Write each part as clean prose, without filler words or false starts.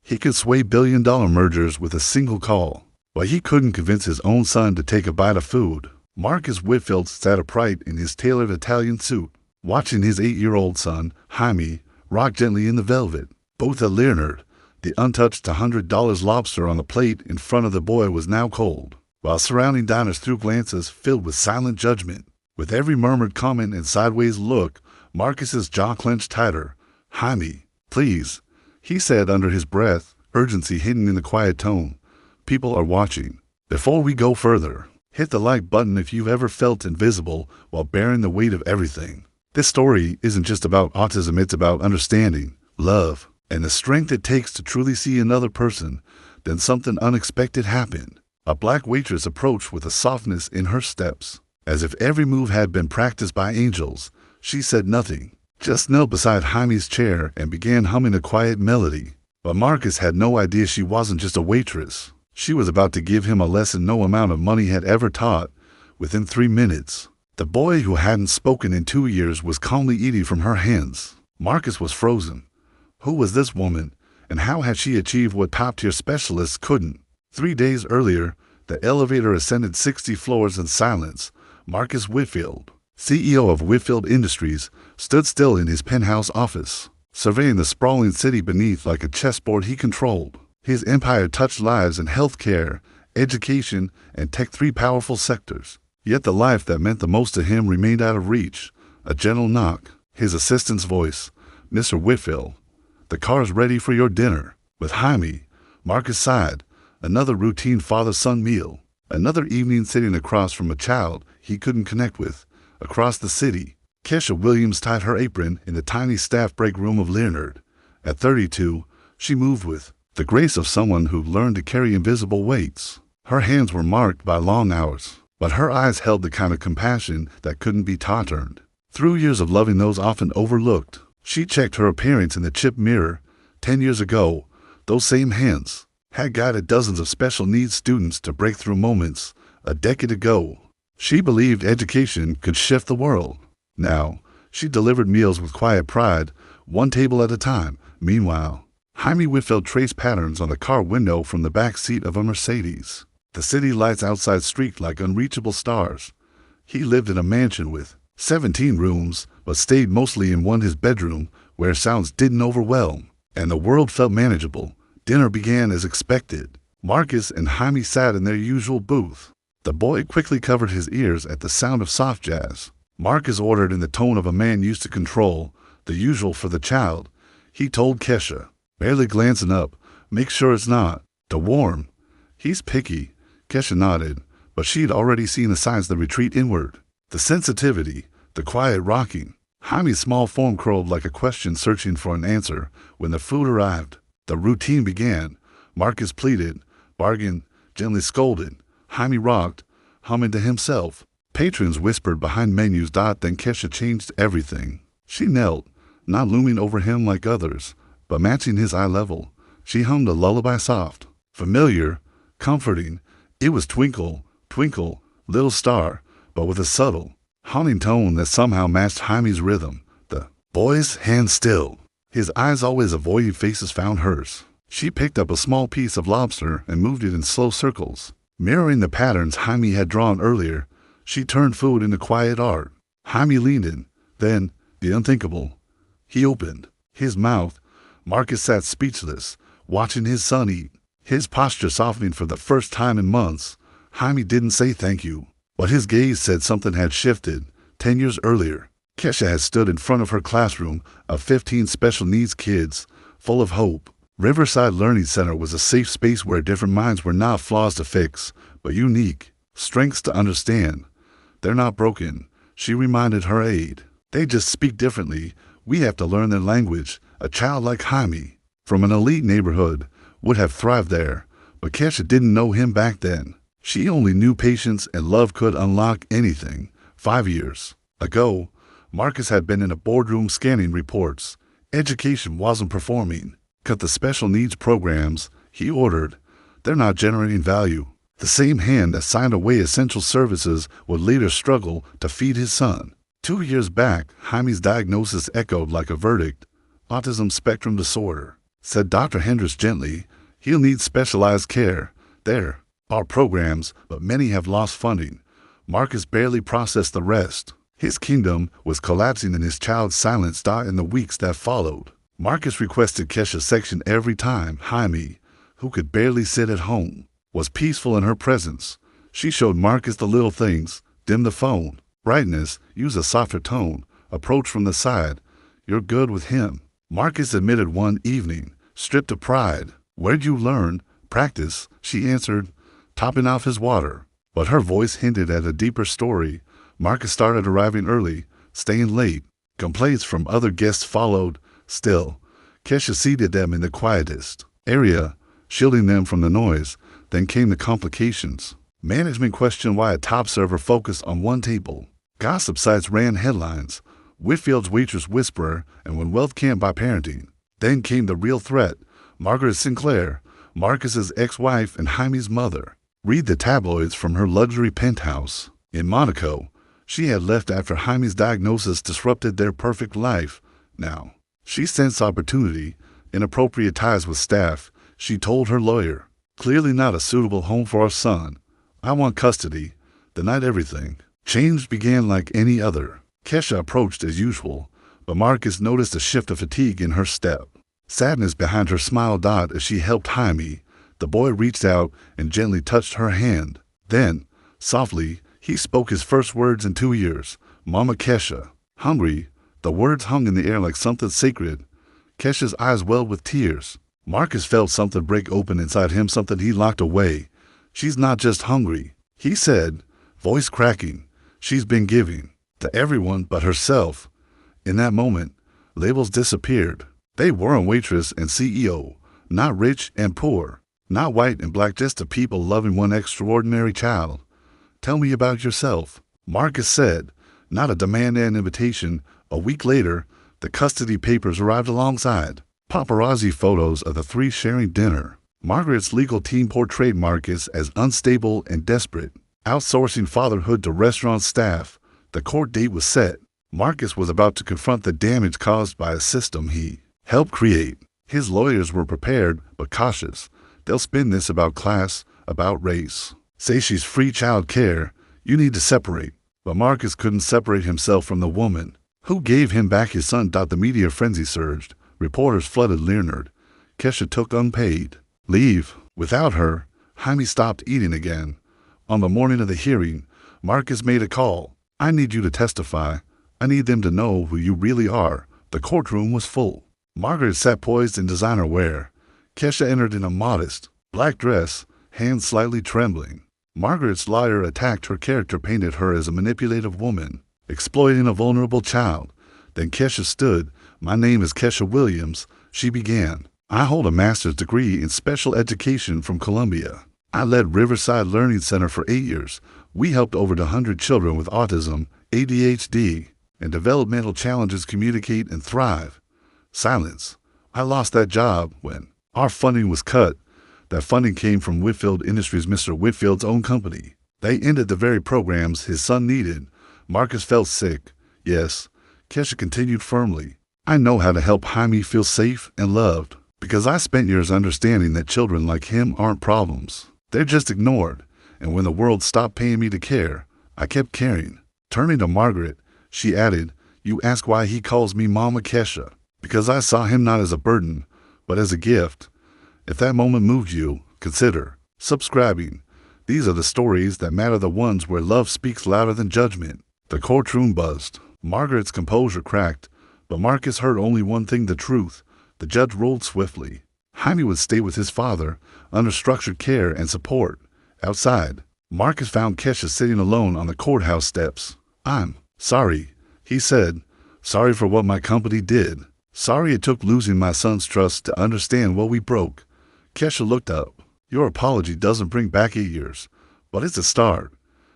He could sway billion-dollar mergers with a single call, but he couldn't convince his own son to take a bite of food. Marcus Whitfield sat upright in his tailored Italian suit, watching his 8-year-old son, Jaime, rock gently in the velvet. Both at Leonard, the untouched $100 lobster on the plate in front of the boy was now cold, while surrounding diners threw glances filled with silent judgment. With every murmured comment and sideways look, Marcus's jaw clenched tighter. "Jaime, please," he said under his breath, urgency hidden in the quiet tone. "People are watching. Before we go further, hit the like button if you've ever felt invisible while bearing the weight of everything." This story isn't just about autism, it's about understanding, love, and the strength it takes to truly see another person. Then something unexpected happened. A black waitress approached with a softness in her steps, as if every move had been practiced by angels. She said nothing, just knelt beside Jaime's chair and began humming a quiet melody. But Marcus had no idea she wasn't just a waitress. She was about to give him a lesson no amount of money had ever taught. Within 3 minutes, the boy who hadn't spoken in 2 years was calmly eating from her hands. Marcus was frozen. Who was this woman, and how had she achieved what top-tier specialists couldn't? 3 days earlier, the elevator ascended 60 floors in silence. Marcus Whitfield, CEO of Whitfield Industries, stood still in his penthouse office, surveying the sprawling city beneath like a chessboard he controlled. His empire touched lives in healthcare, education, and tech, 3 powerful sectors. Yet the life that meant the most to him remained out of reach. A gentle knock, his assistant's voice. "Mr. Whitfield, the car's ready for your dinner." With Jaime, Marcus sighed. Another routine father-son meal. Another evening sitting across from a child he couldn't connect with. Across the city, Kesha Williams tied her apron in the tiny staff break room of Leonard. At 32, she moved with the grace of someone who learned to carry invisible weights. Her hands were marked by long hours, but her eyes held the kind of compassion that couldn't be taught-earned. Through years of loving those often overlooked, she checked her appearance in the chip mirror. 10 years ago, those same hands had guided dozens of special needs students to breakthrough moments. A decade ago, she believed education could shift the world. Now, she delivered meals with quiet pride, one table at a time. Meanwhile, Jaime Whitfield traced patterns on the car window from the back seat of a Mercedes. The city lights outside streaked like unreachable stars. He lived in a mansion with 17 rooms, but stayed mostly in his bedroom, where sounds didn't overwhelm, and the world felt manageable. Dinner began as expected. Marcus and Jaime sat in their usual booth. The boy quickly covered his ears at the sound of soft jazz. Marcus ordered in the tone of a man used to control, the usual for the child. He told Kesha, barely glancing up, "Make sure it's not too warm." "He's picky." Kesha nodded, but she'd already seen the signs of the retreat inward. The sensitivity, the quiet rocking. Jaime's small form curled like a question searching for an answer. When the food arrived, the routine began. Marcus pleaded, bargained, gently scolded. Jaime rocked, humming to himself. Patrons whispered behind menus. Then Kesha changed everything. She knelt, not looming over him like others, but matching his eye level. She hummed a lullaby, soft, familiar, comforting. It was Twinkle, Twinkle, Little Star, but with a subtle, haunting tone that somehow matched Jaime's rhythm. The boy's hands still, his eyes always avoiding faces, found hers. She picked up a small piece of lobster and moved it in slow circles, mirroring the patterns Jaime had drawn earlier. She turned food into quiet art. Jaime leaned in. Then, the unthinkable. He opened his mouth. Marcus sat speechless, watching his son eat, his posture softening for the first time in months. Jaime didn't say thank you, but his gaze said something had shifted. 10 years earlier, Kesha had stood in front of her classroom of 15 special needs kids, full of hope. Riverside Learning Center was a safe space where different minds were not flaws to fix, but unique strengths to understand. "They're not broken," she reminded her aide. "They just speak differently. We have to learn their language." A child like Jaime, from an elite neighborhood, would have thrived there, but Kesha didn't know him back then. She only knew patience and love could unlock anything. 5 years ago, Marcus had been in a boardroom scanning reports. Education wasn't performing. Cut the special needs programs, he ordered. They're not generating value. The same hand that signed away essential services would later struggle to feed his son. 2 years back, Jaime's diagnosis echoed like a verdict. Autism spectrum disorder. said Dr. Hendricks gently. He'll need specialized care. There are programs, but many have lost funding. Marcus barely processed the rest. His kingdom was collapsing and his child's silence died in the weeks that followed. Marcus requested Kesha's section every time. Jaime, who could barely sit at home, was peaceful in her presence. She showed Marcus the little things: dim the phone, brightness, use a softer tone, approach from the side. You're good with him. Marcus admitted one evening, stripped of pride. Where'd you learn? Practice, she answered, topping off his water. But her voice hinted at a deeper story. Marcus started arriving early, staying late. Complaints from other guests followed. Still, Kesha seated them in the quietest area, shielding them from the noise. Then came the complications. Management questioned why a top server focused on one table. Gossip sites ran headlines. Whitfield's waitress whisperer, and when wealth can't buy parenting. Then came the real threat. Margaret Sinclair, Marcus's ex-wife and Jaime's mother. Read the tabloids from her luxury penthouse in Monaco. She had left after Jaime's diagnosis disrupted their perfect life. Now, she sensed opportunity, inappropriate ties with staff. She told her lawyer, clearly not a suitable home for our son. I want custody. The night everything changed began like any other. Kesha approached as usual, but Marcus noticed a shift of fatigue in her step. Sadness behind her smile died as she helped Jaime. The boy reached out and gently touched her hand. Then, softly, he spoke his first words in 2 years. Mama Kesha. Hungry. The words hung in the air like something sacred. Kesha's eyes welled with tears. Marcus felt something break open inside him, something he locked away. She's not just hungry, he said, voice cracking. She's been giving. To everyone but herself. In that moment, labels disappeared. They weren't waitress and CEO, not rich and poor, not white and black, just the people loving one extraordinary child. Tell me about yourself, Marcus said, not a demand and invitation. A week later, the custody papers arrived alongside paparazzi photos of the three sharing dinner. Margaret's legal team portrayed Marcus as unstable and desperate, outsourcing fatherhood to restaurant staff. The court date was set. Marcus was about to confront the damage caused by a system he helped create. His lawyers were prepared but cautious. They'll spin this about class, about race. Say she's free child care. You need to separate. But Marcus couldn't separate himself from the woman who gave him back his son. The media frenzy surged. Reporters flooded Leonard. Kesha took unpaid leave. Without her, Jaime stopped eating again. On the morning of the hearing, Marcus made a call. I need you to testify. I need them to know who you really are. The courtroom was full. Margaret sat poised in designer wear. Kesha entered in a modest, black dress, hands slightly trembling. Margaret's lawyer attacked her character, painted her as a manipulative woman, exploiting a vulnerable child. Then Kesha stood. My name is Kesha Williams, she began. I hold a master's degree in special education from Columbia. I led Riverside Learning Center for 8 years. We helped over 100 children with autism, ADHD, and developmental challenges communicate and thrive. Silence. I lost that job when our funding was cut. That funding came from Whitfield Industries, Mr. Whitfield's own company. They ended the very programs his son needed. Marcus felt sick. Yes, Kesha continued firmly. I know how to help Jaime feel safe and loved, because I spent years understanding that children like him aren't problems. They're just ignored. And when the world stopped paying me to care, I kept caring. Turning to Margaret, she added, you ask why he calls me Mama Kesha. Because I saw him not as a burden, but as a gift. If that moment moved you, consider subscribing. These are the stories that matter, the ones where love speaks louder than judgment. The courtroom buzzed. Margaret's composure cracked, but Marcus heard only one thing, the truth. The judge ruled swiftly. Jaime would stay with his father, under structured care and support. Outside, Marcus found Kesha sitting alone on the courthouse steps. I'm sorry, he said. Sorry for what my company did. Sorry it took losing my son's trust to understand what we broke. Kesha looked up. Your apology doesn't bring back 8 years, but it's a start.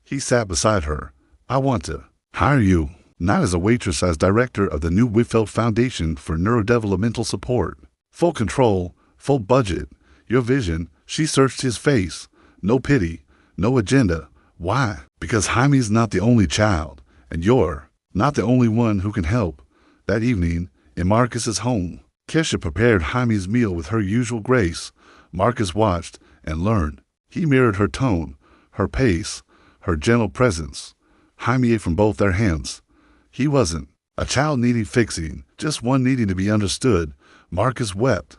He sat beside her. I want to hire you, not as a waitress, as director of the new Whitfield Foundation for Neurodevelopmental Support. Full control, full budget. Your vision. She searched his face. No pity, no agenda. Why? Because Jaime's not the only child, and you're not the only one who can help. That evening, in Marcus's home, Kesha prepared Jaime's meal with her usual grace. Marcus watched and learned. He mirrored her tone, her pace, her gentle presence. Jaime ate from both their hands. He wasn't a child needing fixing, just one needing to be understood. Marcus wept.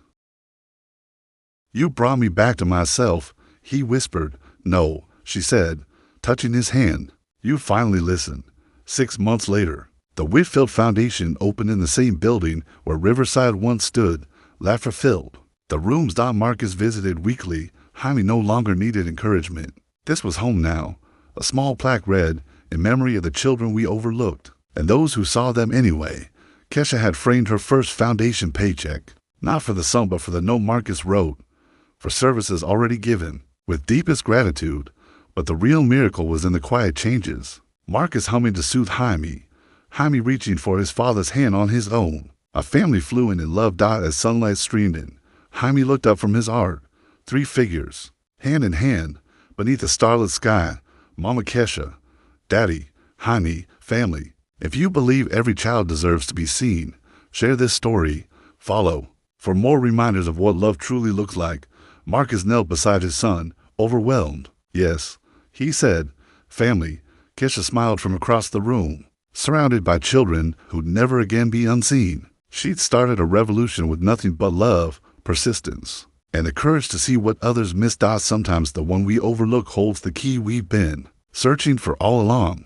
"You brought me back to myself," he whispered. "No," she said, touching his hand. "You finally listened." 6 months later, the Whitfield Foundation opened in the same building where Riverside once stood, laughter-filled. The rooms Marcus visited weekly. Jaime no longer needed encouragement. This was home now. A small plaque read, "In memory of the children we overlooked, and those who saw them anyway." Kesha had framed her first foundation paycheck, not for the sum but for the note Marcus wrote, for services already given, with deepest gratitude. But the real miracle was in the quiet changes. Marcus humming to soothe Jaime reaching for his father's hand on his own. A family flew in and loved as sunlight streamed in. Jaime looked up from his art. 3 figures, hand in hand, beneath a starlit sky. Mama Kesha, Daddy, Jaime, family. If you believe every child deserves to be seen, share this story. Follow for more reminders of what love truly looks like. Marcus knelt beside his son, overwhelmed. "Yes," he said. "Family." Kesha smiled from across the room. Surrounded by children who'd never again be unseen, she'd started a revolution with nothing but love, persistence, and the courage to see what others missed. Sometimes the one we overlook holds the key we've been searching for all along.